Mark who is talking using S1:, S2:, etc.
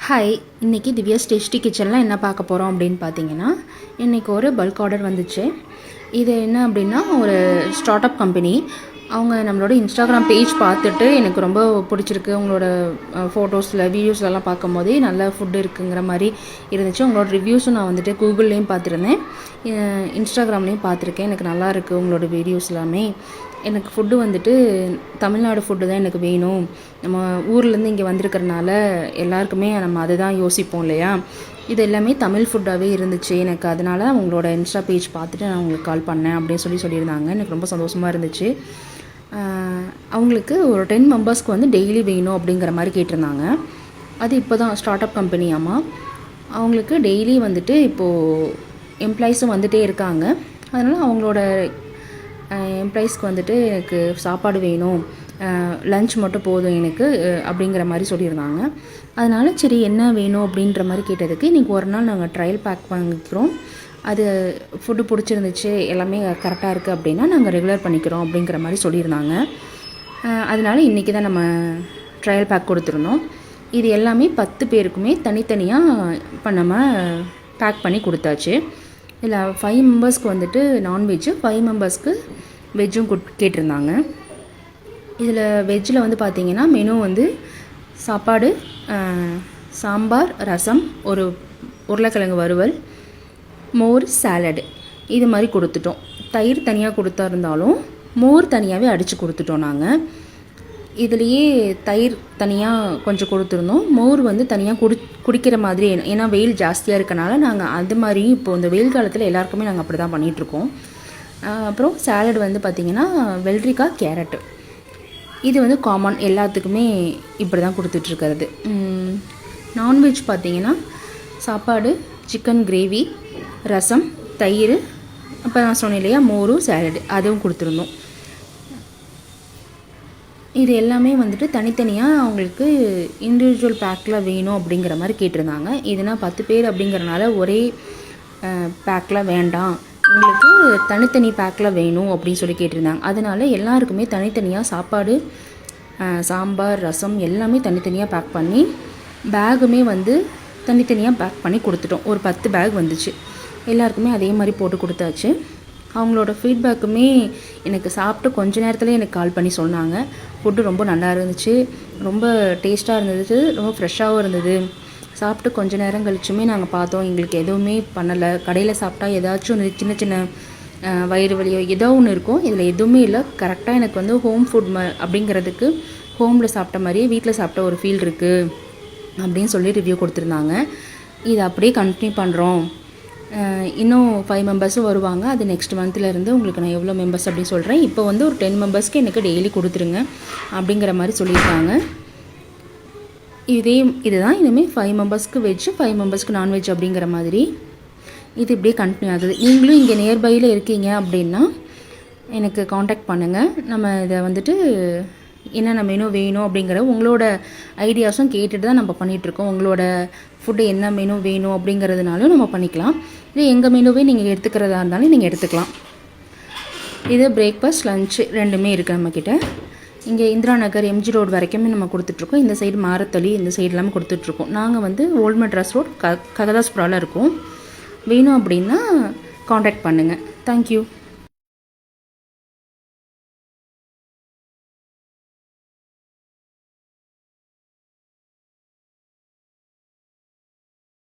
S1: Hi, இன்றைக்கி Divya's tasty கிச்சனில் என்ன பார்க்க போகிறோம் அப்படின்னு பார்த்தீங்கன்னா, இன்றைக்கி ஒரு பல்க் ஆர்டர் வந்துச்சு. இது என்ன அப்படின்னா, ஒரு ஸ்டார்ட் அப் கம்பெனி. அவங்க நம்மளோட இன்ஸ்டாகிராம் பேஜ் பார்த்துட்டு எனக்கு ரொம்ப பிடிச்சிருக்கு, உங்களோட ஃபோட்டோஸில் வீடியோஸ்லலாம் பார்க்கும்போதே நல்ல ஃபுட்டு இருக்குங்கிற மாதிரி இருந்துச்சு. உங்களோட ரிவ்யூஸும் நான் வந்துட்டு கூகுள்லேயும் பார்த்துருந்தேன், இன்ஸ்டாகிராம்லேயும் பார்த்துருக்கேன். எனக்கு நல்லா இருக்குது உங்களோட வீடியோஸ் எல்லாமே. எனக்கு ஃபுட்டு வந்துட்டு தமிழ்நாடு ஃபுட்டு தான் எனக்கு வேணும். நம்ம ஊர்லேருந்து இங்கே வந்திருக்கிறனால எல்லாருக்குமே நம்ம அதை தான் யோசிப்போம் இல்லையா. இது எல்லாமே தமிழ் ஃபுட்டாகவே இருந்துச்சு எனக்கு. அதனால் அவங்களோட இன்ஸ்டா பேஜ் பார்த்துட்டு நான் உங்களுக்கு கால் பண்ணேன் அப்படின்னு சொல்லியிருந்தாங்க. எனக்கு ரொம்ப சந்தோஷமாக இருந்துச்சு. அவங்களுக்கு ஒரு 10 மெம்பர்ஸ்க்கு வந்து டெய்லி வேணும் அப்படிங்கிற மாதிரி கேட்டிருந்தாங்க. அது இப்போ தான் ஸ்டார்ட் அப் கம்பெனியாமா. அவங்களுக்கு டெய்லி வந்துட்டு இப்போது எம்ப்ளாயிஸும் வந்துகிட்டே இருக்காங்க. அதனால் அவங்களோட எம்ப்ளாயிஸ்க்கு வந்துட்டு எனக்கு சாப்பாடு வேணும், லன்ச் மட்டும் போதும் எனக்கு அப்படிங்கிற மாதிரி சொல்லியிருந்தாங்க. அதனால் சரி என்ன வேணும் அப்படின்ற மாதிரி கேட்டதுக்கு, இன்றைக்கி ஒரு நாள் நாங்கள் ட்ரையல் பேக் வாங்கிக்கிறோம், அது ஃபுட்டு பிடிச்சிருந்துச்சு, எல்லாமே கரெக்டாக இருக்குது அப்படின்னா நாங்கள் ரெகுலர் பண்ணிக்கிறோம் அப்படிங்கிற மாதிரி சொல்லியிருந்தாங்க. அதனால் இன்றைக்கி தான் நம்ம ட்ரையல் பேக் கொடுத்துருந்தோம். இது எல்லாமே 10 பேருக்குமே தனித்தனியாக நம்ம பேக் பண்ணி கொடுத்தாச்சு. இதில் 5 மெம்பர்ஸ்க்கு வந்துட்டு நான்வெஜ்ஜு, 5 மெம்பர்ஸ்க்கு வெஜ்ஜும் கேட்டிருந்தாங்க. இதில் வெஜ்ஜில் வந்து பார்த்திங்கன்னா மெனு வந்து சாப்பாடு, சாம்பார், ரசம், ஒரு உருளைக்கிழங்கு வறுவல், மோர், சாலடு இது மாதிரி கொடுத்துட்டோம். தயிர் தனியாக கொடுத்தா இருந்தாலும் மோர் தனியாகவே அடித்து கொடுத்துட்டோம். நாங்கள் இதுலேயே தயிர் தனியாக கொஞ்சம் கொடுத்துருந்தோம், மோர் வந்து தனியாக குடிக்கிற மாதிரி. ஏன்னா வெயில் ஜாஸ்தியாக இருக்கனால நாங்கள் அது மாதிரி இப்போது இந்த வெயில் காலத்தில் எல்லாருக்குமே நாங்கள் அப்படி தான் பண்ணிகிட்ருக்கோம். அப்புறம் சாலட் வந்து பார்த்திங்கன்னா வெள்ளரிக்காய், கேரட்டு இது வந்து காமன் எல்லாத்துக்குமே இப்படி தான் கொடுத்துட்ருக்கிறது. நான்வெஜ் பார்த்திங்கன்னா சாப்பாடு, சிக்கன் கிரேவி, ரசம், தயிர், அப்போ நான் சொன்னேன் இல்லையா மோரும் சாலடு அதுவும் கொடுத்துருந்தோம். இது எல்லாமே வந்துட்டு தனித்தனியாக அவங்களுக்கு இண்டிவிஜுவல் பேக்கில் வேணும் அப்படிங்கிற மாதிரி கேட்டிருந்தாங்க. இதுனா 10 பேர் அப்படிங்கிறனால ஒரே பேக்கில் வேண்டாம், உங்களுக்கு தனித்தனி பேக்கில் வேணும் அப்படின்னு சொல்லி கேட்டிருந்தாங்க. அதனால் எல்லாருக்குமே தனித்தனியாக சாப்பாடு, சாம்பார், ரசம் எல்லாமே தனித்தனியாக பேக் பண்ணி, பேகுமே வந்து தனித்தனியாக பேக் பண்ணி கொடுத்துட்டோம். ஒரு 10 பேக் வந்துச்சு. எல்லாருக்குமே அதே மாதிரி போட்டு கொடுத்தாச்சு. அவங்களோட ஃபீட்பேக்குமே எனக்கு சாப்பிட்டு கொஞ்ச நேரத்தில் எனக்கு கால் பண்ணி சொன்னாங்க, ஃபுட்டு ரொம்ப நல்லா இருந்துச்சு, ரொம்ப டேஸ்ட்டாக இருந்தது, ரொம்ப ஃப்ரெஷ்ஷாகவும் இருந்தது. சாப்பிட்டு கொஞ்ச நேரம் கழிச்சுமே நாங்கள் பார்த்தோம், எங்களுக்கு எதுவுமே பண்ணலை. கடையில் சாப்பிட்டா ஏதாச்சும் சின்ன சின்ன வயிறு வலியோ ஏதோ ஒன்று இருக்கும், இதில் எதுவுமே இல்லை. கரெக்டாக எனக்கு வந்து ஹோம் ஃபுட் அப்படிங்கிறதுக்கு ஹோமில் சாப்பிட்ட மாதிரியே வீட்டில் சாப்பிட்ட ஒரு ஃபீல் இருக்குது அப்படின்னு சொல்லி ரிவ்யூ கொடுத்துருந்தாங்க. இதை அப்படியே கண்டினியூ பண்ணுறோம். இன்னும் 5 மெம்பர்ஸும் வருவாங்க. அது நெக்ஸ்ட் மந்த்லேருந்து உங்களுக்கு நான் எவ்வளோ மெம்பர்ஸ் அப்படின்னு சொல்கிறேன். இப்போ வந்து ஒரு 10 மெம்பர்ஸ்க்கு எனக்கு டெய்லி கொடுத்துருங்க அப்படிங்கிற மாதிரி சொல்லியிருக்காங்க. இதுதான் இனிமேல் 5 மெம்பர்ஸ்க்கு வெஜ்ஜு, 5 மெம்பர்ஸ்க்கு நான்வெஜ் அப்படிங்கிற மாதிரி இது இப்படியே கண்டினியூ ஆகுது. நீங்களும் இங்கே நியர்பையில் இருக்கீங்க அப்படின்னா எனக்கு காண்டாக்ட் பண்ணுங்கள். நம்ம இதை வந்துட்டு என்னென்ன மெனு வேணும் அப்படிங்கிற உங்களோட ஐடியாஸும் கேட்டுட்டு தான் நம்ம பண்ணிகிட்ருக்கோம். உங்களோட ஃபுட்டு என்ன மெனு வேணும் அப்படிங்கிறதுனாலும் நம்ம பண்ணிக்கலாம். இல்லை எங்கள் மெனுவே நீங்கள் எடுத்துக்கிறதா இருந்தாலும் நீங்கள் எடுத்துக்கலாம். இது பிரேக்ஃபாஸ்ட், லன்ச்சு ரெண்டுமே இருக்குது நம்மக்கிட்ட. இங்கே இந்திரா நகர், எம்ஜி ரோடு வரைக்குமே நம்ம கொடுத்துட்ருக்கோம். இந்த சைடு மாரத்தளி, இந்த சைடு எல்லாமே கொடுத்துட்ருக்கோம். நாங்கள் வந்து ஓல்ட் மெட்ராஸ் ரோட் ககதாஸ்புராவில் இருக்கோம். வேணும் அப்படின்னா காண்டாக்ட் பண்ணுங்கள். தேங்க்யூ.